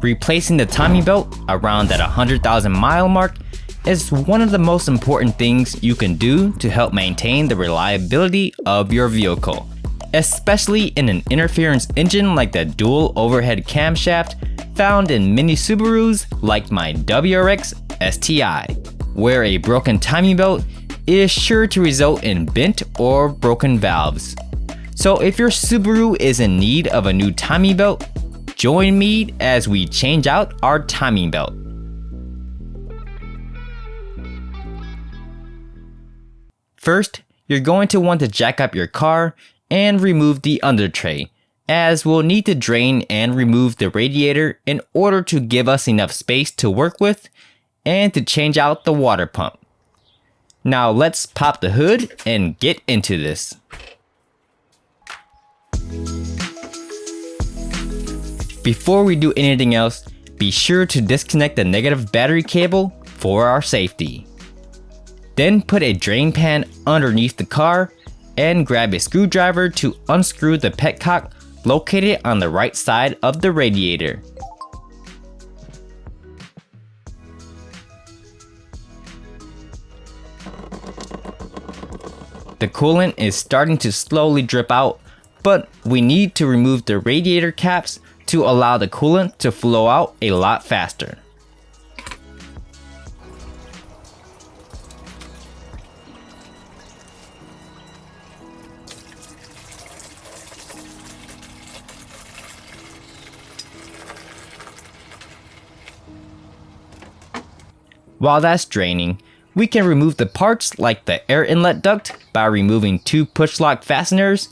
Replacing the timing belt around that 100,000 mile mark is one of the most important things you can do to help maintain the reliability of your vehicle, especially in an interference engine like the dual overhead camshaft found in many Subarus like my WRX STI, where a broken timing belt is sure to result in bent or broken valves. So if your Subaru is in need of a new timing belt, join me as we change out our timing belt. First, you're going to want to jack up your car and remove the under tray, as we'll need to drain and remove the radiator in order to give us enough space to work with and to change out the water pump. Now let's pop the hood and get into this. Before we do anything else, be sure to disconnect the negative battery cable for our safety. Then put a drain pan underneath the car and grab a screwdriver to unscrew the petcock located on the right side of the radiator. The coolant is starting to slowly drip out, but we need to remove the radiator caps to allow the coolant to flow out a lot faster. While that's draining, we can remove the parts like the air inlet duct by removing 2 push lock fasteners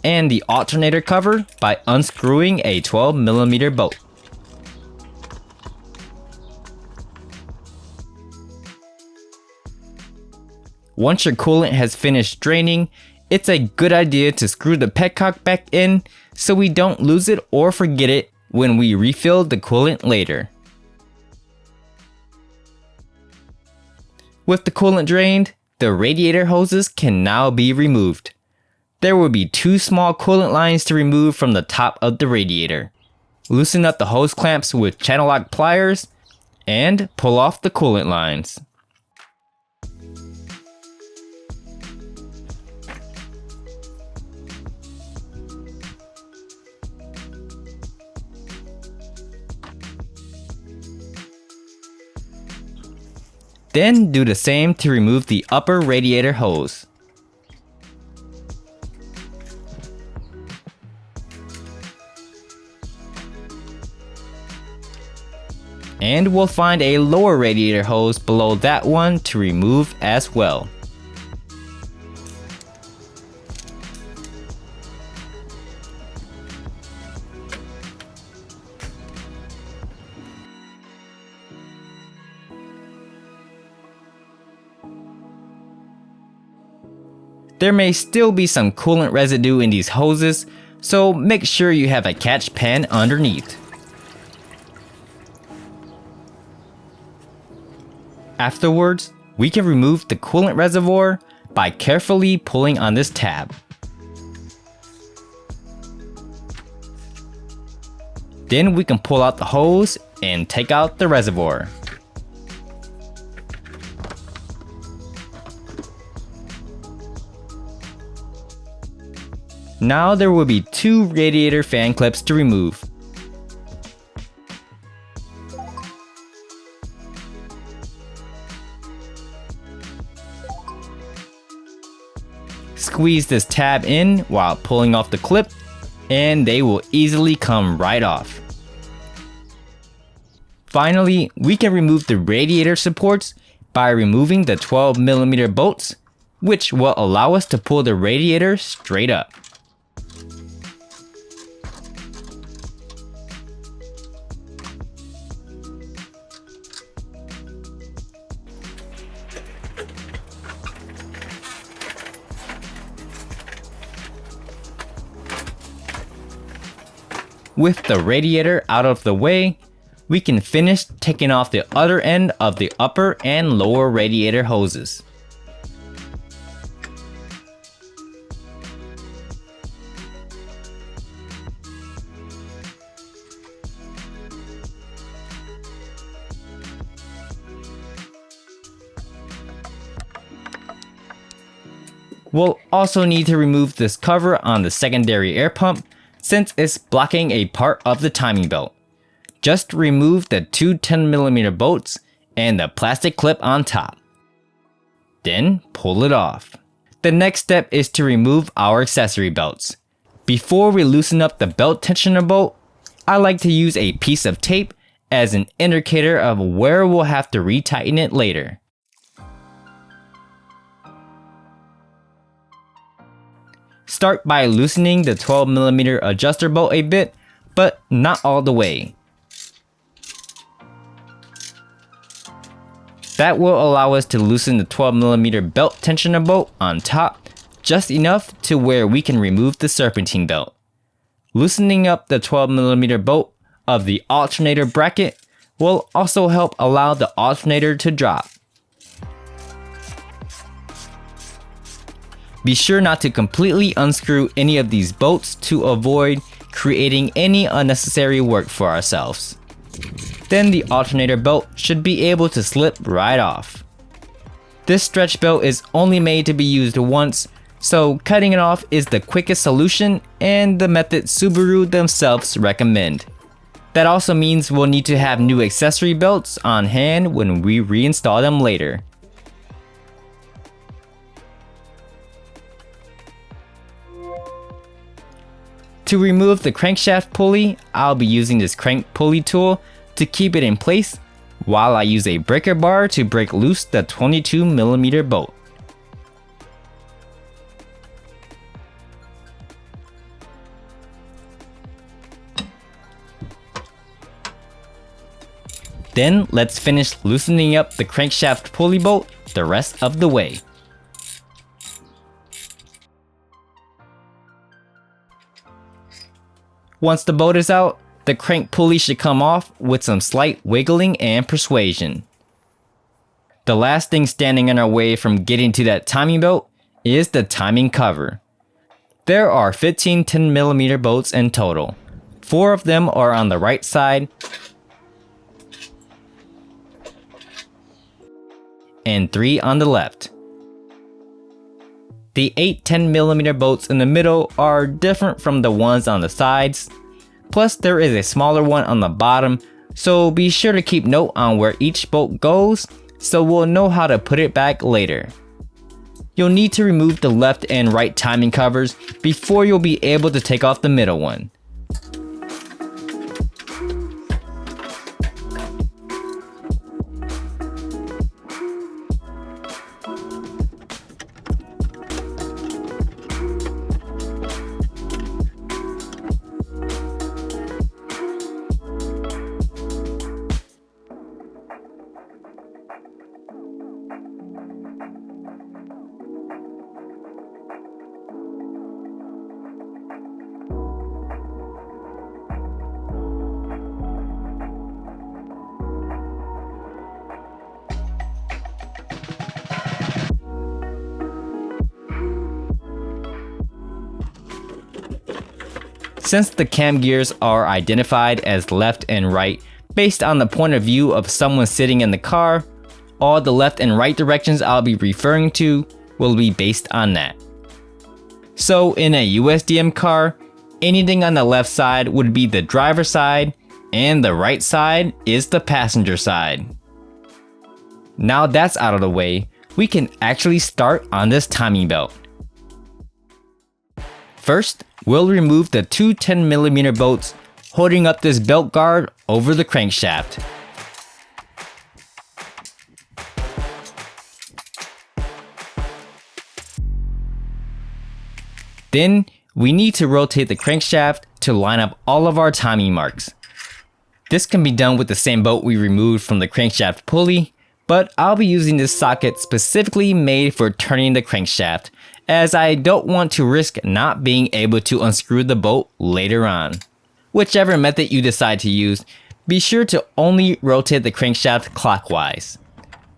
and the alternator cover by unscrewing a 12mm bolt. Once your coolant has finished draining, it's a good idea to screw the petcock back in so we don't lose it or forget it when we refill the coolant later. With the coolant drained, the radiator hoses can now be removed. There will be 2 small coolant lines to remove from the top of the radiator. Loosen up the hose clamps with channel lock pliers and pull off the coolant lines. Then do the same to remove the upper radiator hose. And we'll find a lower radiator hose below that one to remove as well. There may still be some coolant residue in these hoses, so make sure you have a catch pan underneath. Afterwards, we can remove the coolant reservoir by carefully pulling on this tab. Then we can pull out the hose and take out the reservoir. Now there will be 2 radiator fan clips to remove. Squeeze this tab in while pulling off the clip, and they will easily come right off. Finally, we can remove the radiator supports by removing the 12mm bolts, which will allow us to pull the radiator straight up. With the radiator out of the way, we can finish taking off the other end of the upper and lower radiator hoses. We'll also need to remove this cover on the secondary air pump since it's blocking a part of the timing belt. Just remove the two 10mm bolts and the plastic clip on top. Then pull it off. The next step is to remove our accessory belts. Before we loosen up the belt tensioner bolt, I like to use a piece of tape as an indicator of where we'll have to retighten it later. Start by loosening the 12mm adjuster bolt a bit, but not all the way. That will allow us to loosen the 12mm belt tensioner bolt on top just enough to where we can remove the serpentine belt. Loosening up the 12mm bolt of the alternator bracket will also help allow the alternator to drop. Be sure not to completely unscrew any of these bolts to avoid creating any unnecessary work for ourselves. Then the alternator belt should be able to slip right off. This stretch belt is only made to be used once, so cutting it off is the quickest solution and the method Subaru themselves recommend. That also means we'll need to have new accessory belts on hand when we reinstall them later. To remove the crankshaft pulley, I'll be using this crank pulley tool to keep it in place while I use a breaker bar to break loose the 22mm bolt. Then let's finish loosening up the crankshaft pulley bolt the rest of the way. Once the bolt is out, the crank pulley should come off with some slight wiggling and persuasion. The last thing standing in our way from getting to that timing belt is the timing cover. There are 15 10mm bolts in total. 4 of them are on the right side and 3 on the left. The 8 10mm bolts in the middle are different from the ones on the sides. Plus there is a smaller one on the bottom, so be sure to keep note on where each bolt goes so we'll know how to put it back later. You'll need to remove the left and right timing covers before you'll be able to take off the middle one. Since the cam gears are identified as left and right based on the point of view of someone sitting in the car, all the left and right directions I'll be referring to will be based on that. So in a USDM car, anything on the left side would be the driver's side and the right side is the passenger side. Now that's out of the way, we can actually start on this timing belt. First, we'll remove the two 10mm bolts holding up this belt guard over the crankshaft. Then, we need to rotate the crankshaft to line up all of our timing marks. This can be done with the same bolt we removed from the crankshaft pulley, but I'll be using this socket specifically made for turning the crankshaft, as I don't want to risk not being able to unscrew the bolt later on. Whichever method you decide to use, be sure to only rotate the crankshaft clockwise.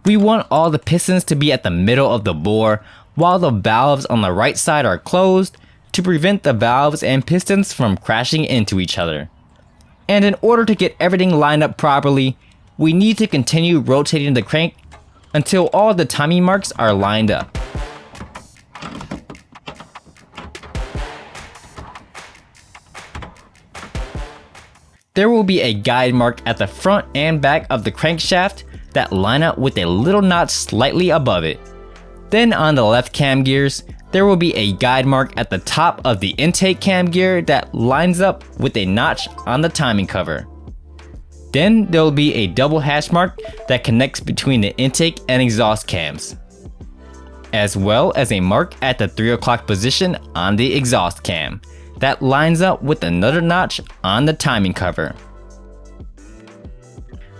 We want all the pistons to be at the middle of the bore, while the valves on the right side are closed to prevent the valves and pistons from crashing into each other. And in order to get everything lined up properly, we need to continue rotating the crank until all the timing marks are lined up. there will be a guide mark at the front and back of the crankshaft that line up with a little notch slightly above it. Then on the left cam gears, there will be a guide mark at the top of the intake cam gear that lines up with a notch on the timing cover. Then there will be a double hash mark that connects between the intake and exhaust cams, as well as a mark at the 3 o'clock position on the exhaust cam that lines up with another notch on the timing cover.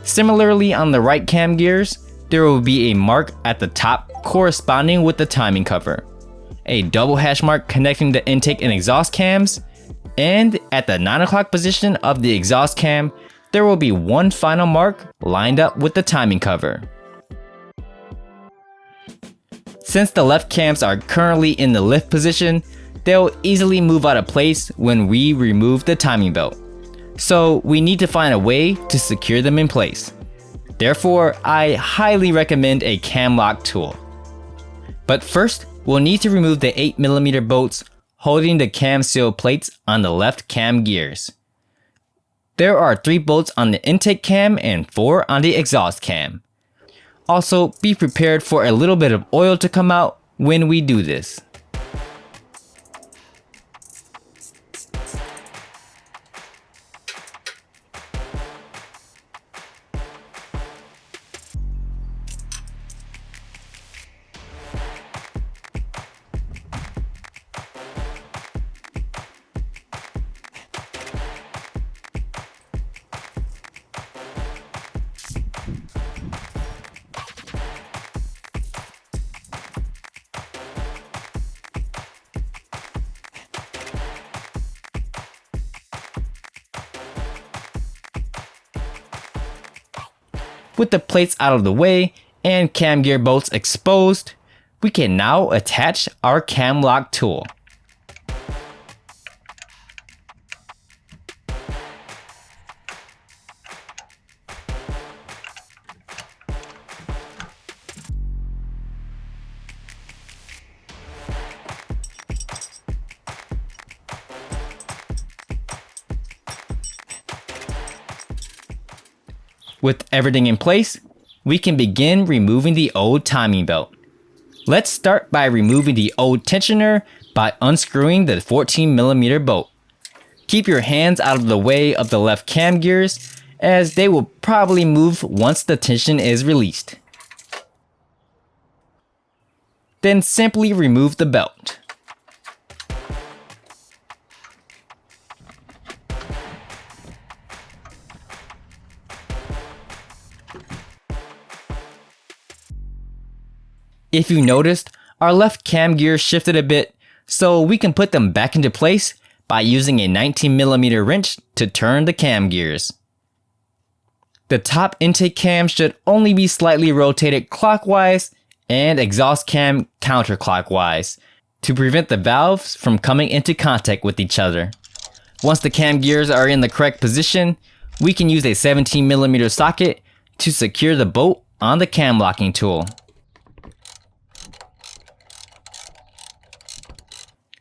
Similarly, on the right cam gears, there will be a mark at the top corresponding with the timing cover, a double hash mark connecting the intake and exhaust cams, and at the 9 o'clock position of the exhaust cam, there will be one final mark lined up with the timing cover. Since the left cams are currently in the lift position, they'll easily move out of place when we remove the timing belt. So we need to find a way to secure them in place. Therefore, I highly recommend a cam lock tool. But first, we'll need to remove the 8mm bolts holding the cam seal plates on the left cam gears. There are 3 bolts on the intake cam and 4 on the exhaust cam. Also, be prepared for a little bit of oil to come out when we do this. With the plates out of the way and cam gear bolts exposed, we can now attach our cam lock tool. With everything in place, we can begin removing the old timing belt. Let's start by removing the old tensioner by unscrewing the 14mm bolt. Keep your hands out of the way of the left cam gears, as they will probably move once the tension is released. Then simply remove the belt. If you noticed, our left cam gear shifted a bit, so we can put them back into place by using a 19mm wrench to turn the cam gears. The top intake cam should only be slightly rotated clockwise and exhaust cam counterclockwise to prevent the valves from coming into contact with each other. Once the cam gears are in the correct position, we can use a 17mm socket to secure the bolt on the cam locking tool.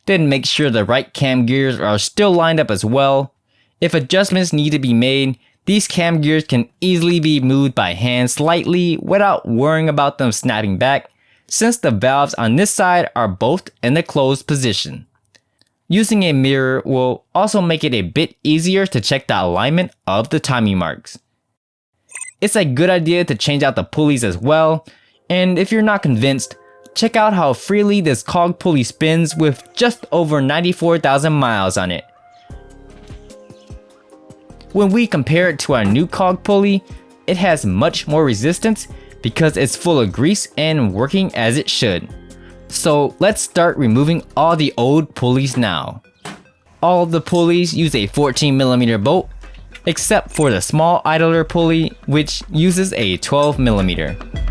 Then make sure the right cam gears are still lined up as well. If adjustments need to be made, these cam gears can easily be moved by hand slightly without worrying about them snapping back, since the valves on this side are both in the closed position. Using a mirror will also make it a bit easier to check the alignment of the timing marks. It's a good idea to change out the pulleys as well, and if you're not convinced, check out how freely this cog pulley spins with just over 94,000 miles on it. When we compare it to our new cog pulley, it has much more resistance because it's full of grease and working as it should. So let's start removing all the old pulleys now. All of the pulleys use a 14mm bolt, except for the small idler pulley, which uses a 12mm.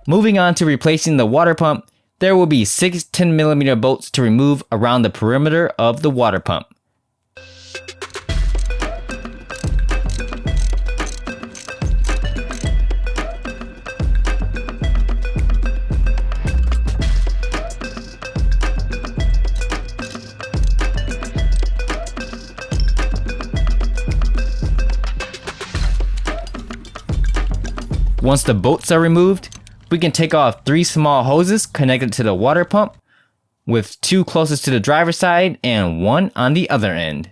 Moving on to replacing the water pump, there will be 6 10mm bolts to remove around the perimeter of the water pump. Once the bolts are removed, we can take off 3 small hoses connected to the water pump, with 2 closest to the driver's side and 1 on the other end.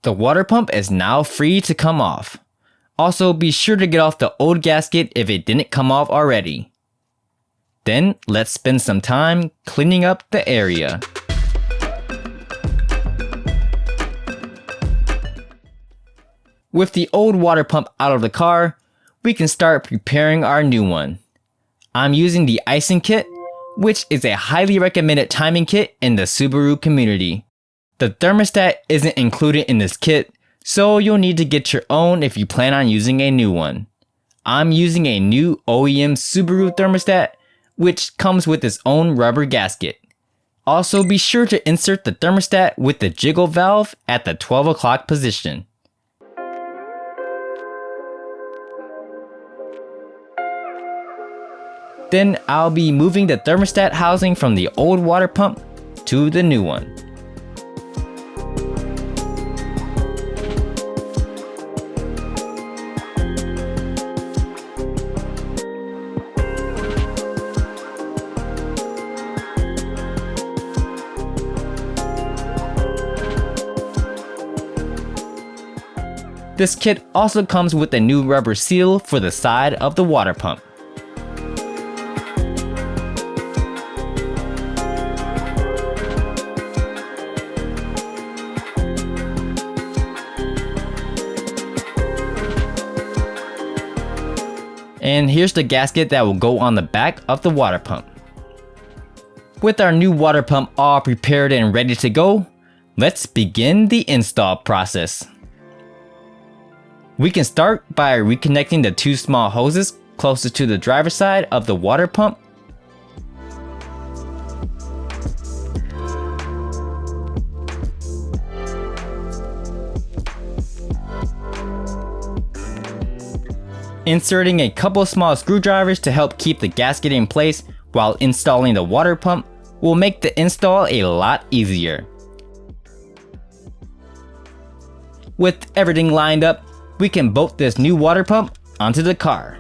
The water pump is now free to come off. Also, be sure to get off the old gasket if it didn't come off already. Then, let's spend some time cleaning up the area. With the old water pump out of the car, we can start preparing our new one. I'm using the Aisin kit, which is a highly recommended timing kit in the Subaru community. The thermostat isn't included in this kit, so you'll need to get your own if you plan on using a new one. I'm using a new OEM Subaru thermostat, which comes with its own rubber gasket. Also, be sure to insert the thermostat with the jiggle valve at the 12 o'clock position. Then I'll be moving the thermostat housing from the old water pump to the new one. This kit also comes with a new rubber seal for the side of the water pump. And here's the gasket that will go on the back of the water pump. With our new water pump all prepared and ready to go, let's begin the install process. We can start by reconnecting the 2 small hoses closest to the driver's side of the water pump. Inserting a couple small screwdrivers to help keep the gasket in place while installing the water pump will make the install a lot easier. With everything lined up, we can bolt this new water pump onto the car.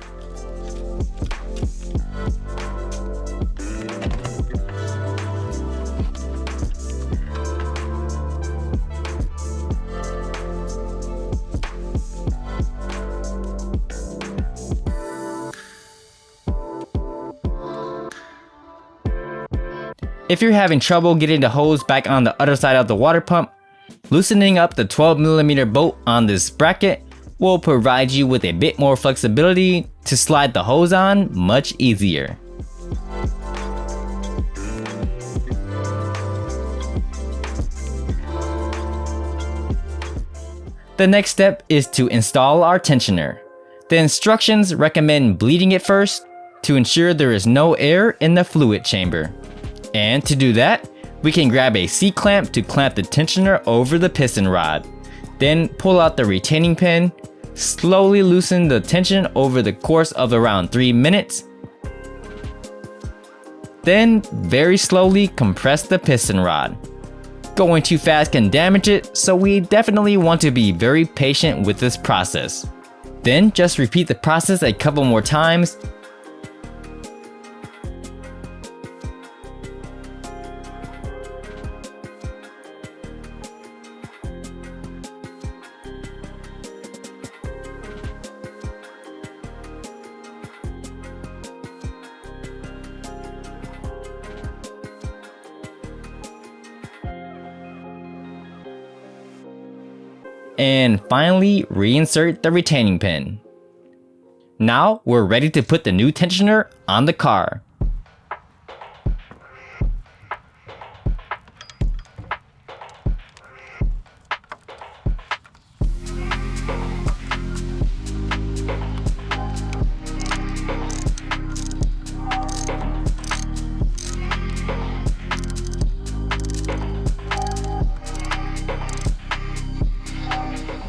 If you're having trouble getting the hose back on the other side of the water pump, loosening up the 12mm bolt on this bracket will provide you with a bit more flexibility to slide the hose on much easier. The next step is to install our tensioner. The instructions recommend bleeding it first to ensure there is no air in the fluid chamber. And to do that, we can grab a C-clamp to clamp the tensioner over the piston rod. Then pull out the retaining pin, slowly loosen the tension over the course of around 3 minutes. Then very slowly compress the piston rod. Going too fast can damage it, so we definitely want to be very patient with this process. Then just repeat the process a couple more times. And finally, reinsert the retaining pin. Now we're ready to put the new tensioner on the car.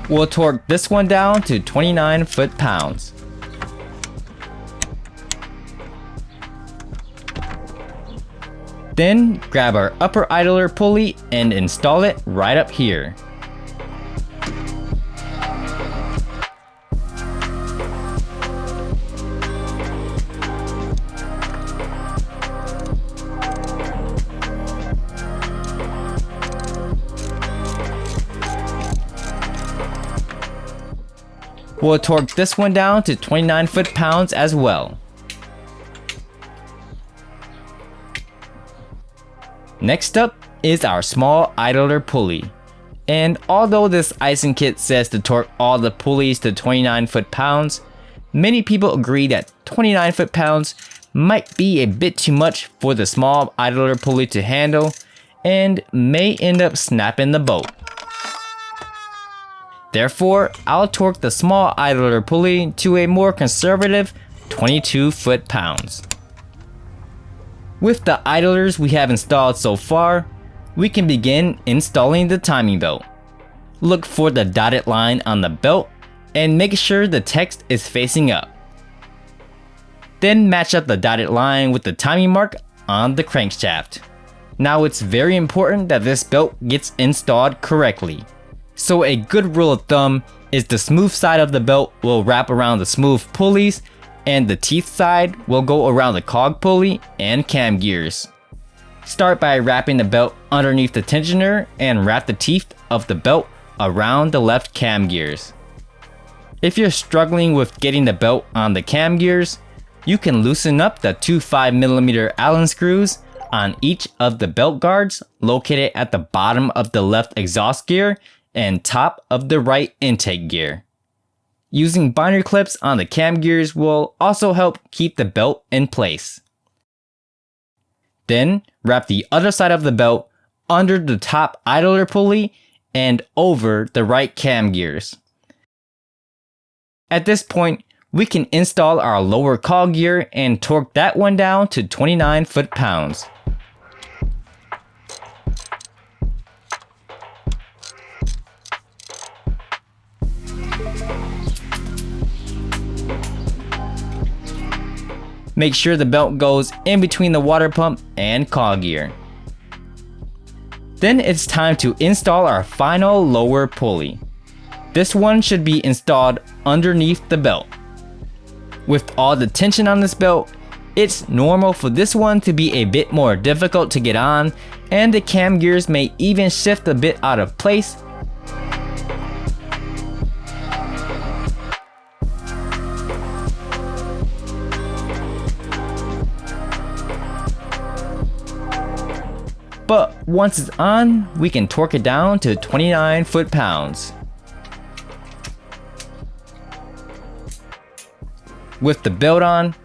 We'll torque this one down to 29 foot-pounds. Then grab our upper idler pulley and install it right up here. We'll torque this one down to 29 foot-pounds as well. Next up is our small idler pulley. And although this Aisin kit says to torque all the pulleys to 29 foot-pounds, many people agree that 29 foot-pounds might be a bit too much for the small idler pulley to handle and may end up snapping the boat. Therefore, I'll torque the small idler pulley to a more conservative 22 foot-pounds. With the idlers we have installed so far, we can begin installing the timing belt. Look for the dotted line on the belt and make sure the text is facing up. Then match up the dotted line with the timing mark on the crankshaft. Now it's very important that this belt gets installed correctly. So a good rule of thumb is the smooth side of the belt will wrap around the smooth pulleys and the teeth side will go around the cog pulley and cam gears. Start by wrapping the belt underneath the tensioner and wrap the teeth of the belt around the left cam gears. If you're struggling with getting the belt on the cam gears, you can loosen up the two 5mm Allen screws on each of the belt guards located at the bottom of the left exhaust gear and top of the right intake gear. Using binder clips on the cam gears will also help keep the belt in place. Then wrap the other side of the belt under the top idler pulley and over the right cam gears. At this point, we can install our lower cog gear and torque that one down to 29 foot-pounds. Make sure the belt goes in between the water pump and cog gear. Then it's time to install our final lower pulley. This one should be installed underneath the belt. With all the tension on this belt, it's normal for this one to be a bit more difficult to get on, and the cam gears may even shift a bit out of place. But once it's on, we can torque it down to 29 foot-pounds. With the belt on,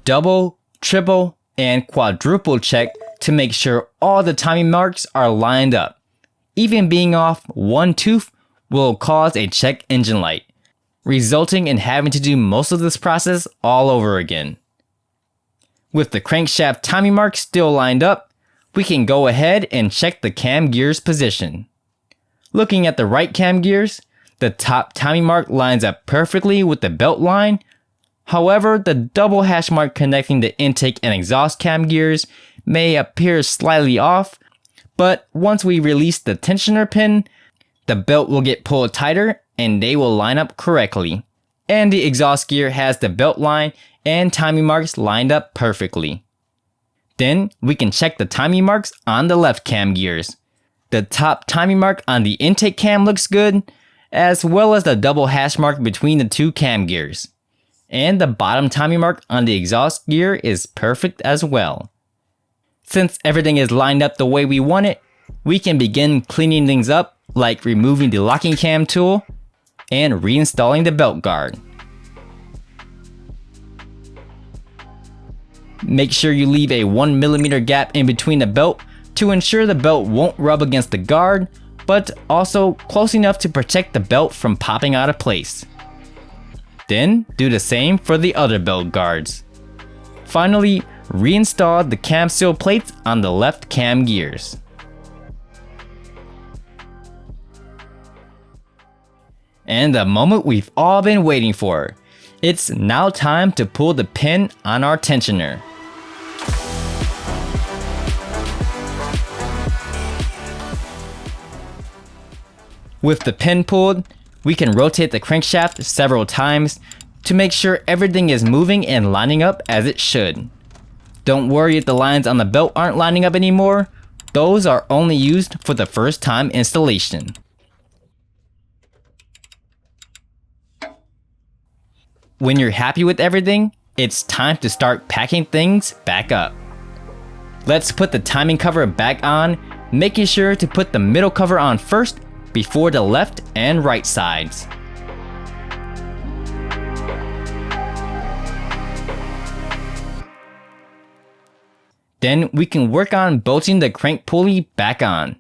double, triple, and quadruple check to make sure all the timing marks are lined up. Even being off one tooth will cause a check engine light, resulting in having to do most of this process all over again. With the crankshaft timing marks still lined up, we can go ahead and check the cam gears position. Looking at the right cam gears, the top timing mark lines up perfectly with the belt line. However, the double hash mark connecting the intake and exhaust cam gears may appear slightly off, but once we release the tensioner pin, the belt will get pulled tighter and they will line up correctly. And the exhaust gear has the belt line and timing marks lined up perfectly. Then we can check the timing marks on the left cam gears. The top timing mark on the intake cam looks good, as well as the double hash mark between the two cam gears. And the bottom timing mark on the exhaust gear is perfect as well. Since everything is lined up the way we want it, we can begin cleaning things up, like removing the locking cam tool and reinstalling the belt guard. Make sure you leave a 1mm gap in between the belt to ensure the belt won't rub against the guard, but also close enough to protect the belt from popping out of place. Then do the same for the other belt guards. Finally, reinstall the cam seal plates on the left cam gears. And the moment we've all been waiting for. It's now time to pull the pin on our tensioner. With the pin pulled, we can rotate the crankshaft several times to make sure everything is moving and lining up as it should. Don't worry if the lines on the belt aren't lining up anymore. Those are only used for the first time installation. When you're happy with everything, it's time to start packing things back up. Let's put the timing cover back on, making sure to put the middle cover on first before the left and right sides. Then we can work on bolting the crank pulley back on.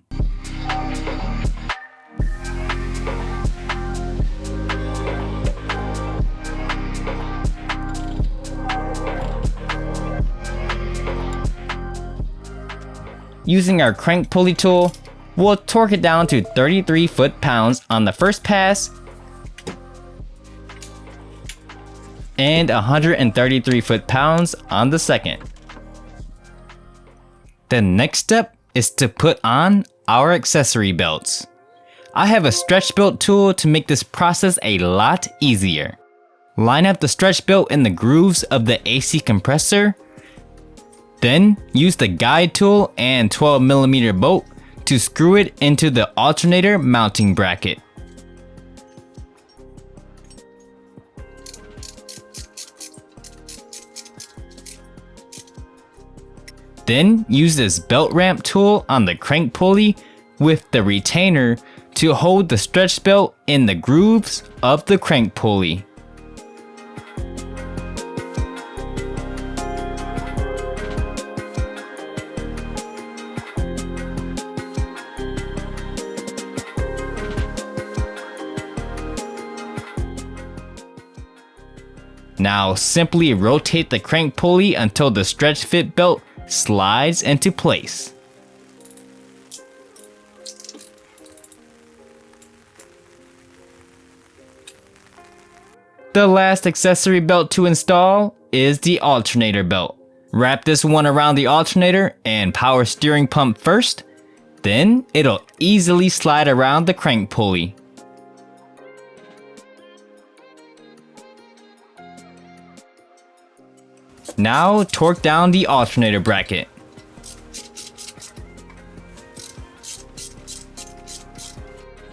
Using our crank pulley tool, we'll torque it down to 33 foot-pounds on the first pass and 133 foot-pounds on the second. The next step is to put on our accessory belts. I have a stretch belt tool to make this process a lot easier. Line up the stretch belt in the grooves of the AC compressor. Then use the guide tool and 12mm bolt to screw it into the alternator mounting bracket. Then use this belt ramp tool on the crank pulley with the retainer to hold the stretch belt in the grooves of the crank pulley. Now simply rotate the crank pulley until the stretch fit belt slides into place. The last accessory belt to install is the alternator belt. Wrap this one around the alternator and power steering pump first, then it'll easily slide around the crank pulley. Now torque down the alternator bracket.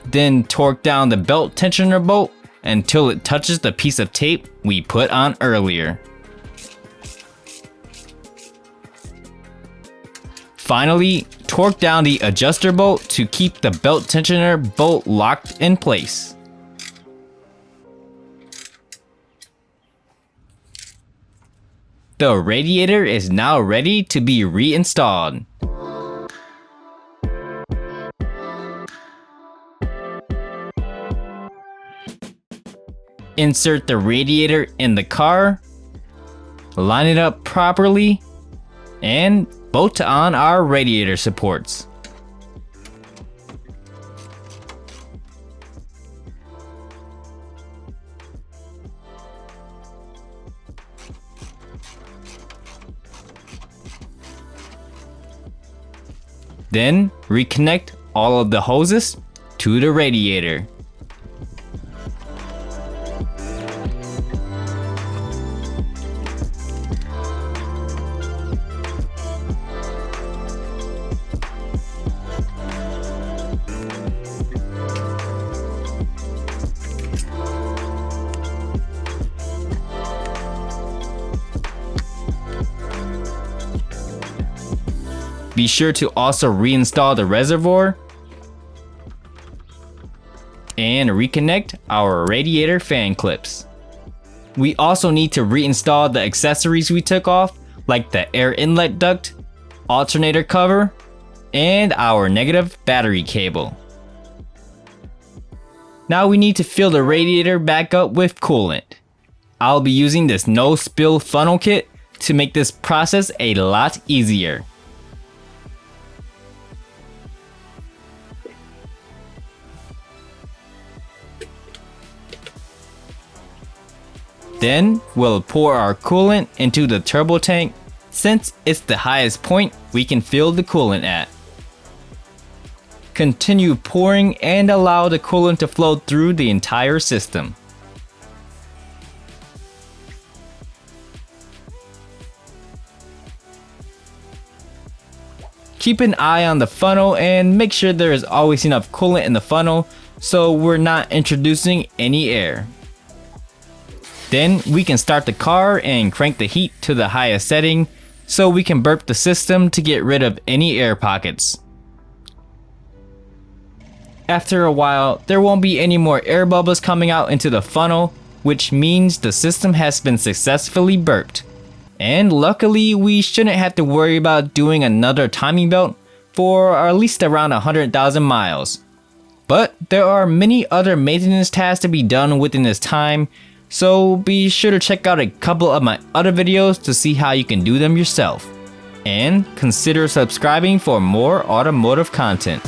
Then torque down the belt tensioner bolt until it touches the piece of tape we put on earlier. Finally, torque down the adjuster bolt to keep the belt tensioner bolt locked in place. The radiator is now ready to be reinstalled. Insert the radiator in the car, line it up properly, and bolt on our radiator supports. Then reconnect all of the hoses to the radiator. Be sure to also reinstall the reservoir and reconnect our radiator fan clips. We also need to reinstall the accessories we took off like the air inlet duct, alternator cover, and our negative battery cable. Now we need to fill the radiator back up with coolant. I'll be using this no spill funnel kit to make this process a lot easier. Then we'll pour our coolant into the turbo tank. Since it's the highest point we can fill the coolant at. Continue pouring and allow the coolant to flow through the entire system. Keep an eye on the funnel and make sure there is always enough coolant in the funnel so we're not introducing any air. Then we can start the car and crank the heat to the highest setting so we can burp the system to get rid of any air pockets. After a while, there won't be any more air bubbles coming out into the funnel, which means the system has been successfully burped. And luckily, we shouldn't have to worry about doing another timing belt for at least around 100,000 miles. But there are many other maintenance tasks to be done within this time, so be sure to check out a couple of my other videos to see how you can do them yourself. And consider subscribing for more automotive content.